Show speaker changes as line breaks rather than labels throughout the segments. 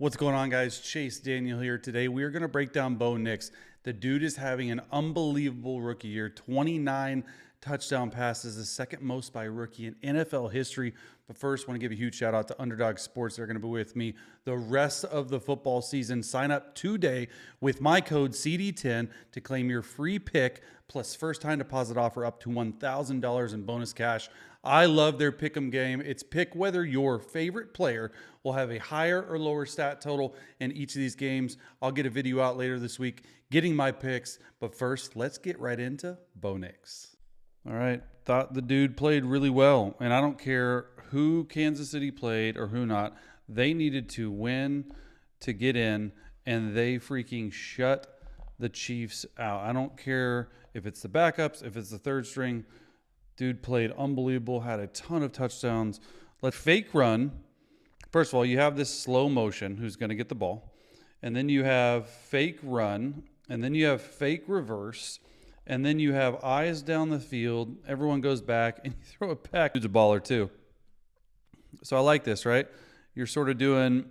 What's going on, guys? Chase Daniel here. Today we are going to break down Bo Nix. The dude is having an unbelievable rookie year. 29 touchdown passes, the second most by a rookie in NFL history. But first, I want to give a huge shout out to Underdog Sports. They're going to be with me the rest of the football season. Sign up today with my code CD10 to claim your free pick plus first time deposit offer up to $1,000 in bonus cash. I love their pick'em game. It's pick whether your favorite player will have a higher or lower stat total in each of these games. I'll get a video out later this week getting my picks. But first, let's get right into Bo Nix. All right. Thought the dude played really well. And I don't care who Kansas City played or who not. They needed to win to get in, and they freaking shut the Chiefs out. I don't care if it's the backups, if it's the third string. Dude played unbelievable, had a ton of touchdowns. Let fake run. First of all, you have this slow motion who's going to get the ball. And then you have fake run. And then you have fake reverse. And then you have eyes down the field. Everyone goes back and you throw it back. Dude's a baller too. So I like this, right? You're sort of doing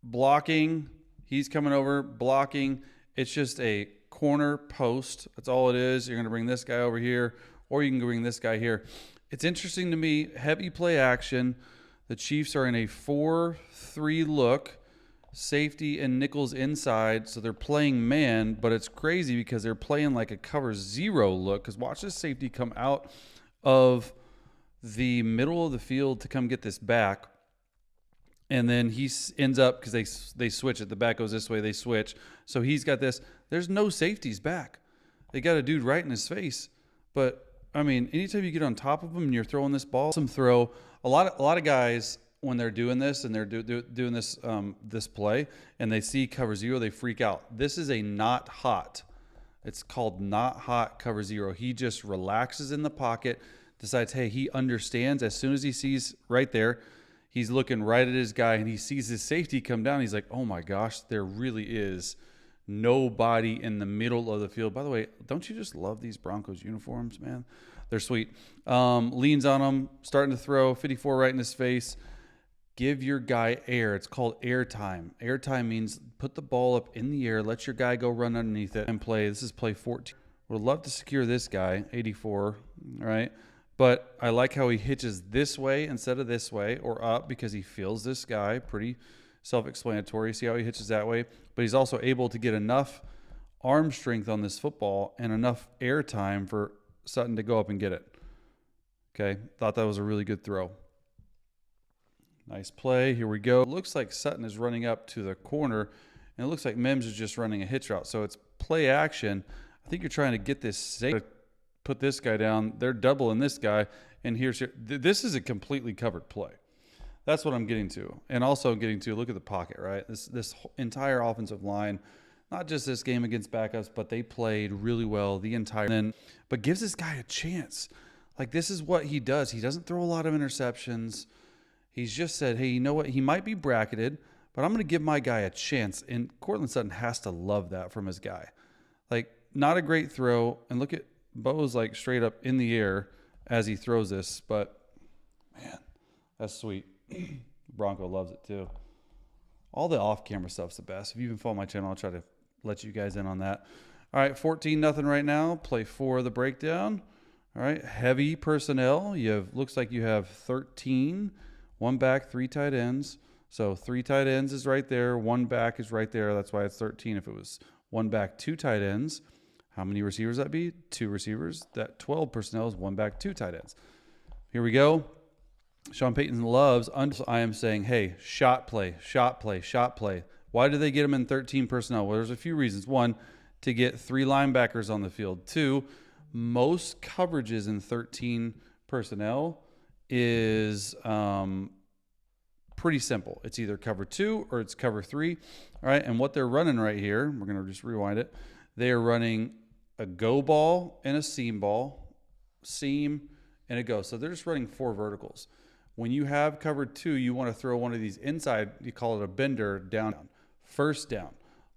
blocking. He's coming over, blocking. It's just a corner post. That's all it is. You're going to bring this guy over here, or you can bring this guy here. It's interesting to me, heavy play action. The Chiefs are in a 4-3 look. Safety and nickels inside, so they're playing man, but it's crazy because they're playing like a cover 0 look, because watch this safety come out of the middle of the field to come get this back. And then he ends up, because they switch it. The back goes this way, they switch. So he's got this. There's no safeties back. They got a dude right in his face. But I mean, anytime you get on top of them and you're throwing this ball, some throw. A lot of guys, when they're doing this and they're doing this this play and they see cover 0, they freak out. This is a not hot. It's called not hot cover 0. He just relaxes in the pocket, decides, hey, he understands. As soon as he sees right there, he's looking right at his guy and he sees his safety come down. He's like, oh my gosh, there really is nobody in the middle of the field. By the way, don't you just love these Broncos uniforms, man? They're sweet. Leans on him, starting to throw, 54 right in his face. Give your guy air. It's called air time. Air time means put the ball up in the air, let your guy go run underneath it and play. This is play 14. Would love to secure this guy, 84, right? But I like how he hitches this way instead of this way or up, because he feels this guy. Pretty self-explanatory. See how he hitches that way? But he's also able to get enough arm strength on this football and enough air time for Sutton to go up and get it. Okay, thought that was a really good throw. Nice play. Here we go. It looks like Sutton is running up to the corner, and it looks like Mims is just running a hitch route. So it's play action. I think you're trying to get this safe. Put this guy down. They're doubling this guy, and here's your. This is a completely covered play. That's what I'm getting to, and also getting to. Look at the pocket, right? This entire offensive line, not just this game against backups, but they played really well the entire. But gives this guy a chance. Like, this is what he does. He doesn't throw a lot of interceptions. He's just said, hey, you know what? He might be bracketed, but I'm going to give my guy a chance. And Cortland Sutton has to love that from his guy. Like, not a great throw. And look at Bo's like straight up in the air as he throws this. But, man, that's sweet. Bronco loves it too. All the off-camera stuff's the best. If you even follow my channel, I'll try to let you guys in on that. All right, 14-0 right now. Play 4 of the breakdown. All right, heavy personnel. Looks like you have 13. 1 back, 3 tight ends. So 3 tight ends is right there. 1 back is right there. That's why it's 13. If it was 1 back, 2 tight ends, how many receivers that be? 2 receivers. That 12 personnel is 1 back, 2 tight ends. Here we go. Sean Payton loves. I am saying, hey, shot play, shot play, shot play. Why do they get him in 13 personnel? Well, there's a few reasons. 1, to get 3 linebackers on the field. 2, most coverages in 13 personnel is pretty simple. It's either cover 2 or it's cover 3. All right, and what they're running right here, we're going to just rewind it. They are running a go ball and a seam ball, seam and a go. So they're just running 4 verticals. When you have cover 2, you want to throw one of these inside, you call it a bender, down, first down.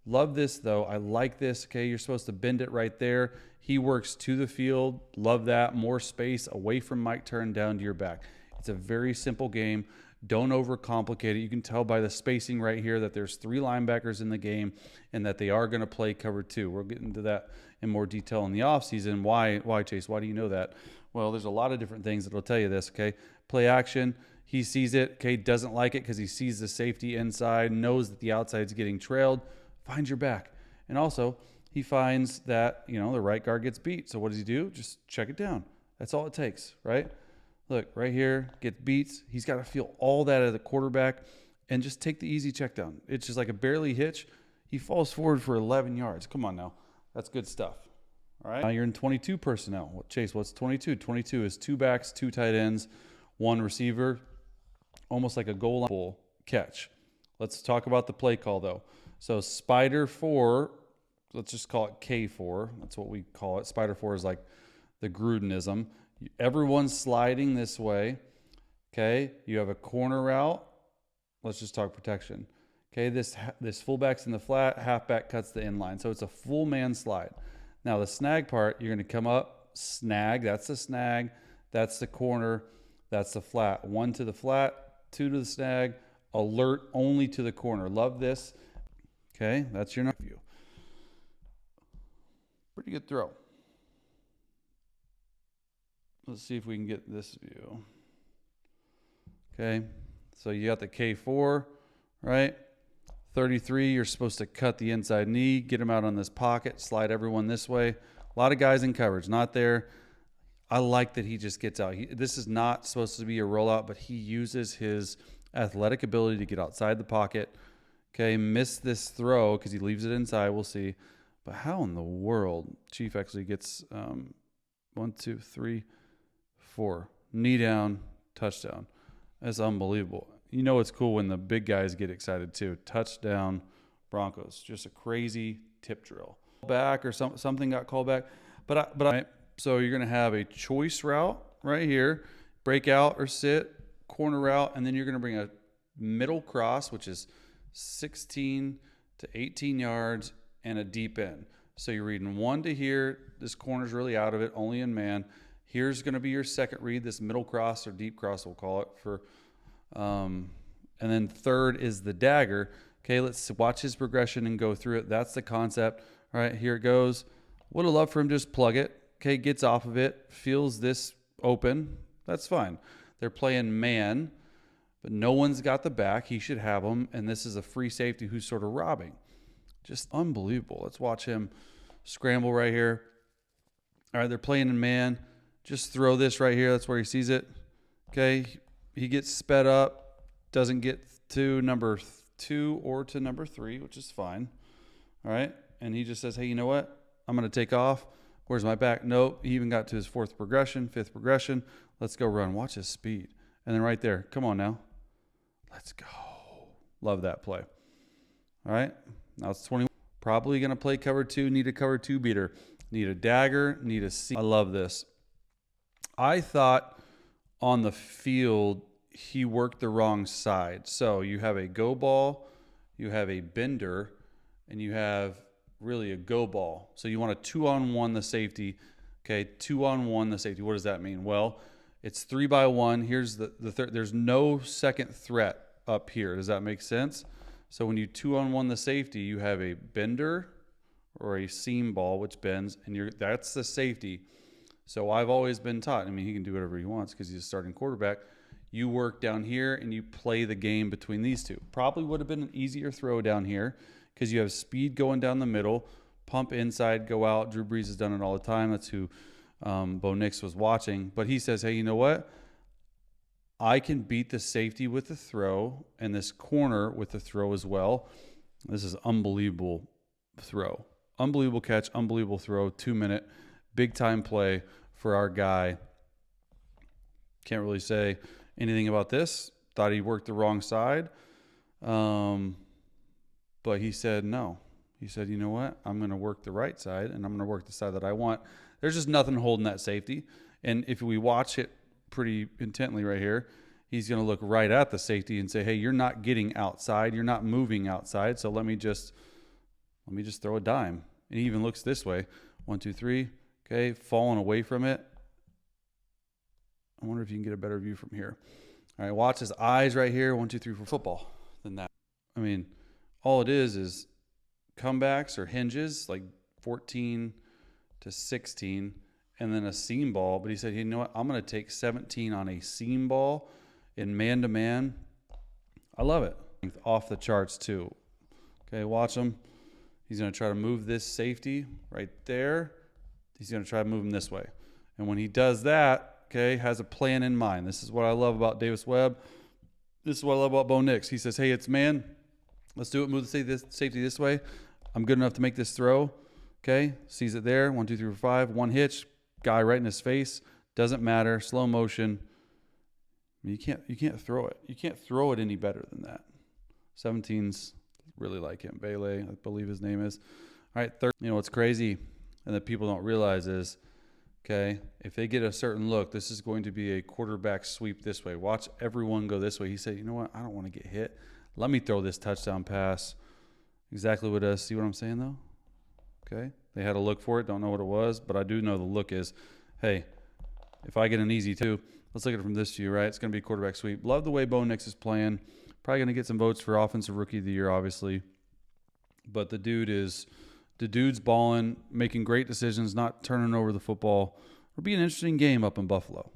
Love this, though. I like this. Okay, you're supposed to bend it right there. He works to the field. Love that. More space away from Mike Turn down to your back. It's a very simple game. Don't overcomplicate it. You can tell by the spacing right here that there's 3 linebackers in the game and that they are going to play cover 2. We'll get into that in more detail in the offseason. Why, Chase? Why do you know that? Well, there's a lot of different things that will tell you this, okay? Play action. He sees it, okay? Doesn't like it because he sees the safety inside, knows that the outside's getting trailed. Find your back. And also, he finds that, the right guard gets beat. So what does he do? Just check it down. That's all it takes, right? Look, right here, gets beats. He's got to feel all that at the quarterback and just take the easy check down. It's just like a barely hitch. He falls forward for 11 yards. Come on now. That's good stuff. All right. Now you're in 22 personnel. Chase, what's 22? 22 is 2 backs, 2 tight ends, 1 receiver, almost like a goal line catch. Let's talk about the play call, though. So Spider 4, let's just call it K4. That's what we call it. Spider 4 is like the Grudenism. Everyone's sliding this way, okay? You have a corner route. Let's just talk protection. Okay, this fullback's in the flat, halfback cuts the inline. So it's a full man slide. Now the snag part, you're going to come up, snag, that's the snag, that's the corner, that's the flat. 1 to the flat, 2 to the snag, alert only to the corner. Love this. Okay, that's your view. Pretty good throw. Let's see if we can get this view. Okay, so you got the K4, right? 33, you're supposed to cut the inside knee, get him out on this pocket, slide everyone this way. A lot of guys in coverage, not there. I like that he just gets out. This is not supposed to be a rollout, but he uses his athletic ability to get outside the pocket. Okay, missed this throw because he leaves it inside. We'll see. But how in the world? Chief actually gets 1, 2, 3, 4. Knee down, touchdown. That's unbelievable. You know it's cool when the big guys get excited too. Touchdown, Broncos. Just a crazy tip drill. Back or something got called back. So you're going to have a choice route right here, break out or sit, corner route, and then you're going to bring a middle cross, which is 16 to 18 yards, and a deep end. So you're reading 1 to here. This corner's really out of it, only in man. Here's going to be your second read, this middle cross or deep cross, we'll call it. And then third is the dagger. Okay, let's watch his progression and go through it. That's the concept. All right, here it goes. Would have loved for him to just plug it. Okay, gets off of it, feels this open. That's fine. They're playing man, but no one's got the back. He should have them, and this is a free safety who's sort of robbing. Just unbelievable. Let's watch him scramble right here. All right, they're playing in man. Just throw this right here. That's where he sees it. Okay, he gets sped up. Doesn't get to number 2 or to number 3, which is fine. All right, and he just says, hey, you know what? I'm going to take off. Where's my back? Nope. He even got to his 4th progression, 5th progression. Let's go run. Watch his speed. And then right there. Come on now. Let's go. Love that play. All right. Now it's 21. Probably going to play cover 2. Need a cover 2 beater. Need a dagger. Need a C. I love this. I thought on the field he worked the wrong side. So you have a go ball, you have a bender, and you have really a go ball. So you want a 2-on-1 the safety. Okay, 2-on-1 the safety. What does that mean? Well, it's 3-by-1. Here's the third. There's no second threat up here. Does that make sense? So when you 2-on-1 the safety, you have a bender or a seam ball, which bends, and that's the safety. So I've always been taught, I mean, he can do whatever he wants because he's a starting quarterback. You work down here and you play the game between these two. Probably would have been an easier throw down here because you have speed going down the middle, pump inside, go out. Drew Brees has done it all the time. That's who Bo Nix was watching. But he says, hey, you know what? I can beat the safety with the throw and this corner with the throw as well. This is unbelievable throw. Unbelievable catch, unbelievable throw, 2-minute, big-time play for our guy. Can't really say anything about this. Thought he worked the wrong side. But he said no. He said, you know what? I'm going to work the right side, and I'm going to work the side that I want. There's just nothing holding that safety. And if we watch it pretty intently right here, he's going to look right at the safety and say, hey, you're not getting outside. You're not moving outside. So let me just throw a dime. And he even looks this way. 1, 2, 3. Okay, falling away from it. I wonder if you can get a better view from here. All right, watch his eyes right here. 1, 2, 3 for football. Then that. I mean, all it is comebacks or hinges, like 14 to 16, and then a seam ball. But he said, you know what? I'm going to take 17 on a seam ball in man-to-man. I love it. Off the charts, too. Okay, watch him. He's going to try to move this safety right there. He's going to try to move him this way. And when he does that, okay, has a plan in mind. This is what I love about Davis Webb. This is what I love about Bo Nix. He says, hey, it's man. Let's do it. Move the safety this way. I'm good enough to make this throw. Okay, sees it there. 1, 2, 3, 4, 5. One hitch. Guy right in his face. Doesn't matter. Slow motion. You can't throw it. You can't throw it any better than that. 17's really like him. Bailey, I believe his name is. All right, third. You know what's crazy and that people don't realize is, okay, if they get a certain look, this is going to be a quarterback sweep this way. Watch everyone go this way. He said, you know what? I don't want to get hit. Let me throw this touchdown pass. Exactly what it is. See what I'm saying, though? Okay. They had a look for it. Don't know what it was, but I do know the look is, hey, if I get an easy two, let's look at it from this view, right? It's going to be a quarterback sweep. Love the way Bo Nix is playing. Probably going to get some votes for Offensive Rookie of the Year, obviously. But the dude's balling, making great decisions, not turning over the football. It'll be an interesting game up in Buffalo.